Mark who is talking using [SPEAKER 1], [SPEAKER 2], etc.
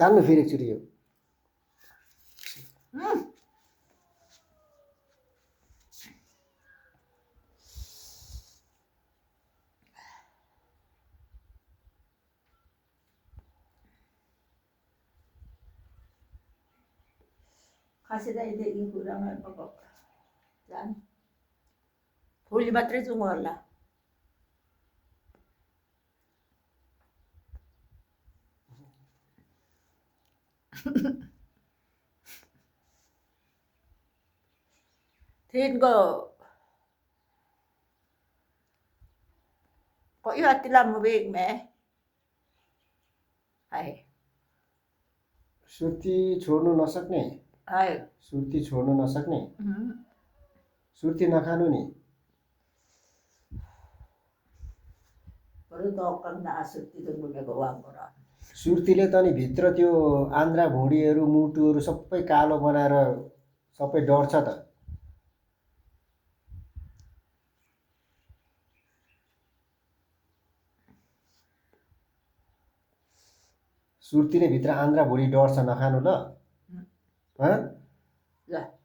[SPEAKER 1] तान्नु फेरि एकचोटि यो
[SPEAKER 2] खसिँदैदेखि कुरामा जानु फुली मात्रै जाउँ होला तिनको có yêu ti làm một việc mẹ hay
[SPEAKER 1] सुर्ती छोड्नु नसक्ने
[SPEAKER 2] hay
[SPEAKER 1] सुर्ती छोड्नु नसक्ने सुर्ती नखानु नि
[SPEAKER 2] baru tahu kan asal itu punya gawang orang
[SPEAKER 1] सुर्तीले त नि भित्र त्यो आन्द्रा भुँडीहरू मुटुहरू सबै कालो बनाएर सबै डढ्छ त सुर्तीले भित्र आन्द्रा भुँडी डढ्छ नखानु ल
[SPEAKER 2] ल